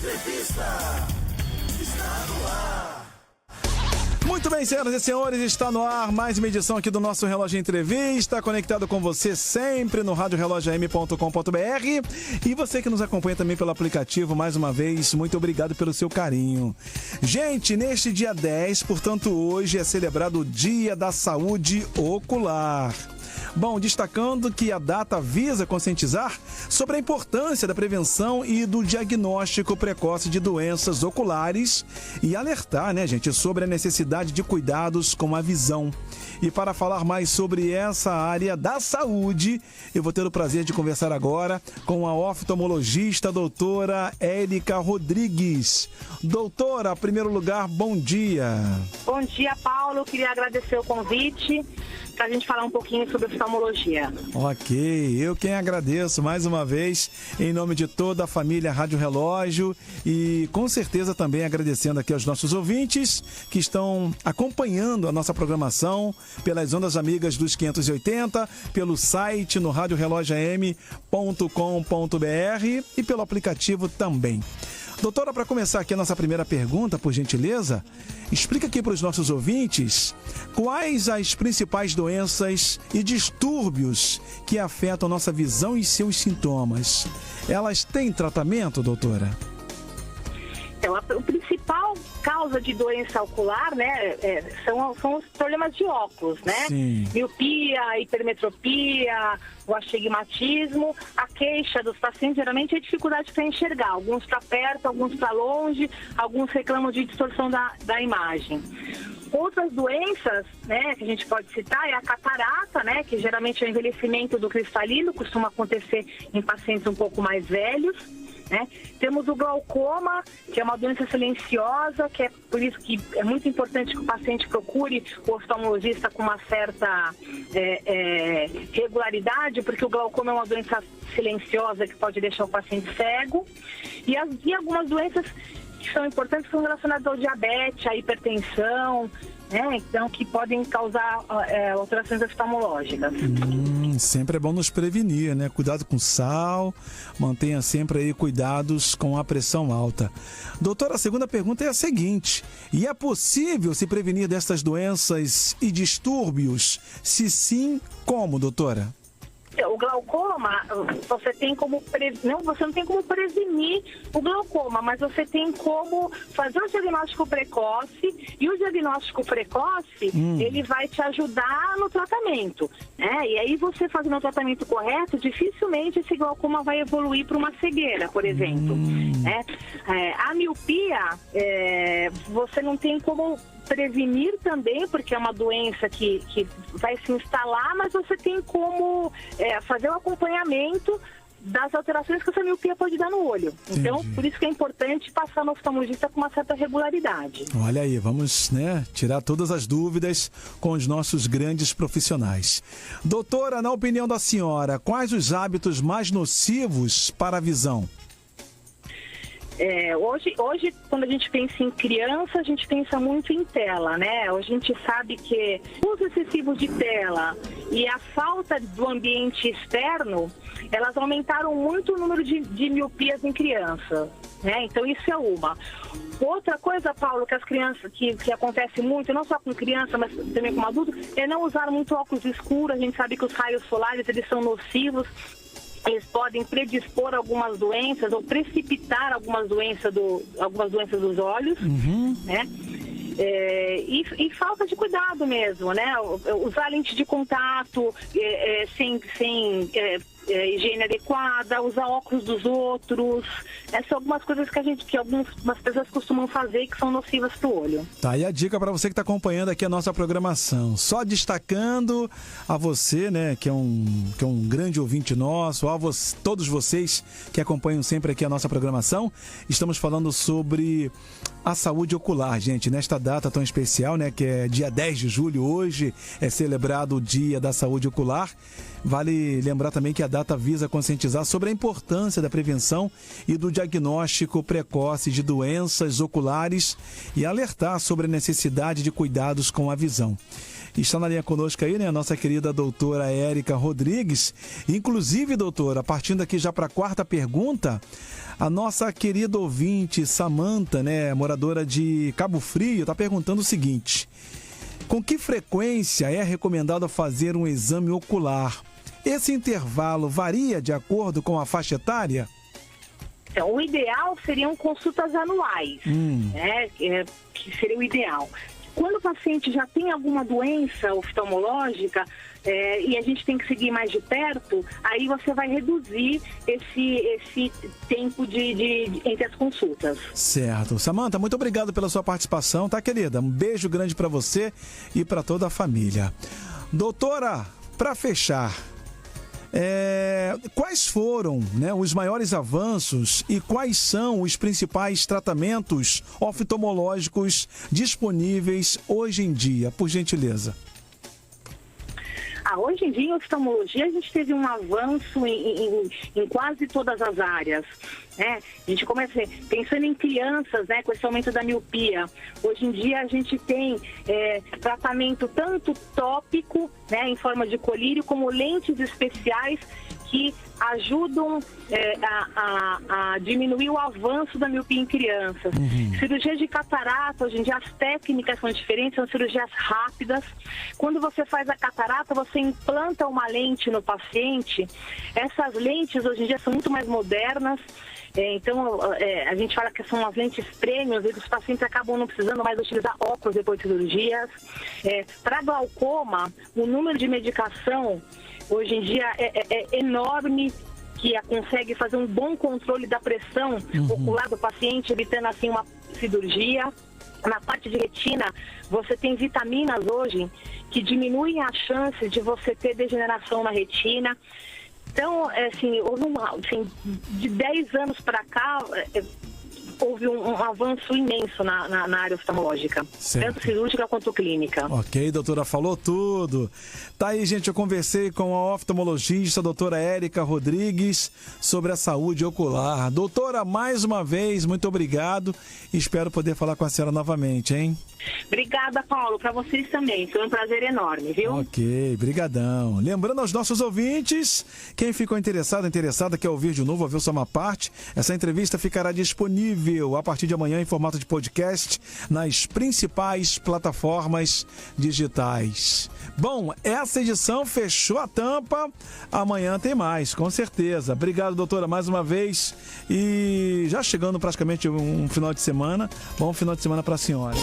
Entrevista está no ar. Muito bem, senhoras e senhores, está no ar mais uma edição aqui do nosso Relógio Entrevista, conectado com você sempre no radiorelogio.com.br e você que nos acompanha também pelo aplicativo, mais uma vez, muito obrigado pelo seu carinho. Gente, neste dia 10, portanto hoje é celebrado o Dia da Saúde Ocular. Bom, destacando que a data visa conscientizar sobre a importância da prevenção e do diagnóstico precoce de doenças oculares e alertar, gente, sobre a necessidade de cuidados com a visão. E para falar mais sobre essa área da saúde, eu vou ter o prazer de conversar agora com a oftalmologista doutora Érica Rodrigues. Doutora, em primeiro lugar, bom dia. Bom dia, Paulo. Queria agradecer o convite para a gente falar um pouquinho sobre oftalmologia. Ok, eu quem agradeço mais uma vez em nome de toda a família Rádio Relógio e com certeza também agradecendo aqui aos nossos ouvintes que estão acompanhando a nossa programação pelas ondas amigas dos 580, pelo site no radiorelogioam.com.br e pelo aplicativo também. Doutora, para começar aqui a nossa primeira pergunta, por gentileza, explica aqui para os nossos ouvintes quais as principais doenças e distúrbios que afetam nossa visão e seus sintomas. Elas têm tratamento, doutora? Então, a principal causa de doença ocular, são os problemas de óculos, né? Sim. Miopia, hipermetropia, o astigmatismo. A queixa dos pacientes geralmente é dificuldade para enxergar. Alguns para perto, alguns para longe, alguns reclamam de distorção da imagem. Outras doenças, que a gente pode citar é a catarata, que geralmente é o envelhecimento do cristalino, costuma acontecer em pacientes um pouco mais velhos. Temos o glaucoma, que é uma doença silenciosa, que é por isso que é muito importante que o paciente procure o oftalmologista com uma certa regularidade, porque o glaucoma é uma doença silenciosa que pode deixar o paciente cego. E algumas doenças que são importantes são relacionadas ao diabetes, à hipertensão, então que podem causar alterações oftalmológicas. Sempre é bom nos prevenir, Cuidado com sal, mantenha sempre aí cuidados com a pressão alta. Doutora, a segunda pergunta é a seguinte: e é possível se prevenir dessas doenças e distúrbios? Se sim, como, doutora? O glaucoma, você não tem como prevenir o glaucoma, mas você tem como fazer o diagnóstico precoce, e o diagnóstico precoce, ele vai te ajudar no tratamento, E aí você fazendo o tratamento correto, dificilmente esse glaucoma vai evoluir para uma cegueira, por exemplo, A miopia, você não tem como prevenir também, porque é uma doença que vai se instalar, mas você tem como fazer o acompanhamento das alterações que essa miopia pode dar no olho. Entendi. Então, por isso que é importante passar no oftalmologista com uma certa regularidade. Olha aí, vamos tirar todas as dúvidas com os nossos grandes profissionais. Doutora, na opinião da senhora, quais os hábitos mais nocivos para a visão? Hoje, quando a gente pensa em criança, a gente pensa muito em tela, Hoje a gente sabe que o uso excessivo de tela e a falta do ambiente externo, elas aumentaram muito o número de miopias em crianças, Então isso é uma. Outra coisa, Paulo, que as crianças, que acontece muito, não só com criança, mas também com adulto, é não usar muito óculos escuros. A gente sabe que os raios solares, eles são nocivos. Eles podem predispor algumas doenças ou precipitar algumas doenças dos olhos, E falta de cuidado mesmo, Usar lente de contato sem higiene adequada, usar óculos dos outros. Essas são algumas coisas que algumas pessoas costumam fazer e que são nocivas para o olho. Tá aí a dica para você que está acompanhando aqui a nossa programação. Só destacando a você, que é um grande ouvinte nosso, todos vocês que acompanham sempre aqui a nossa programação, estamos falando sobre a saúde ocular, gente, nesta data tão especial, que é dia 10 de julho, hoje é celebrado o Dia da Saúde Ocular. Vale lembrar também que a data visa conscientizar sobre a importância da prevenção e do diagnóstico precoce de doenças oculares e alertar sobre a necessidade de cuidados com a visão. Está na linha conosco aí, né, a nossa querida doutora Érica Rodrigues. Inclusive, doutora, partindo aqui já para a quarta pergunta, a nossa querida ouvinte, Samanta, né, moradora de Cabo Frio, está perguntando o seguinte: com que frequência é recomendado fazer um exame ocular? Esse intervalo varia de acordo com a faixa etária? Então, o ideal seriam consultas anuais, né, que seria o ideal. Quando o paciente já tem alguma doença oftalmológica e a gente tem que seguir mais de perto, aí você vai reduzir esse tempo entre as consultas. Certo. Samanta, muito obrigado pela sua participação, tá, querida? Um beijo grande para você e para toda a família. Doutora, para fechar, quais foram, né, os maiores avanços e quais são os principais tratamentos oftalmológicos disponíveis hoje em dia, por gentileza? Hoje em dia, em oftalmologia, a gente teve um avanço em quase todas as áreas, né? A gente começa pensando em crianças, né, com esse aumento da miopia. Hoje em dia, a gente tem tratamento tanto tópico, né, em forma de colírio, como lentes especiais que ajudam a diminuir o avanço da miopia em crianças. Cirurgia de catarata, hoje em dia as técnicas são diferentes, são cirurgias rápidas. Quando você faz a catarata, você implanta uma lente no paciente. Essas lentes hoje em dia são muito mais modernas. Então, a gente fala que são as lentes premium, e os pacientes acabam não precisando mais utilizar óculos depois de cirurgias. Para glaucoma, o número de medicação hoje em dia é enorme, que consegue fazer um bom controle da pressão ocular do paciente, evitando assim uma cirurgia. Na parte de retina, você tem vitaminas hoje que diminuem a chance de você ter degeneração na retina. Então, houve de 10 anos para cá, houve um avanço imenso na área oftalmológica, certo, tanto cirúrgica quanto clínica. Ok, doutora, falou tudo. Tá aí, gente, eu conversei com a oftalmologista, doutora Érica Rodrigues, sobre a saúde ocular. Doutora, mais uma vez, muito obrigado. Espero poder falar com a senhora novamente, hein? Obrigada, Paulo, para vocês também. Foi um prazer enorme, viu? Ok, brigadão. Lembrando aos nossos ouvintes, quem ficou interessada, quer ouvir de novo, ouvir só uma parte, essa entrevista ficará disponível a partir de amanhã em formato de podcast nas principais plataformas digitais. Bom, essa edição fechou a tampa. Amanhã tem mais, com certeza. Obrigado, doutora, mais uma vez. E já chegando praticamente um final de semana. Bom final de semana para a senhora.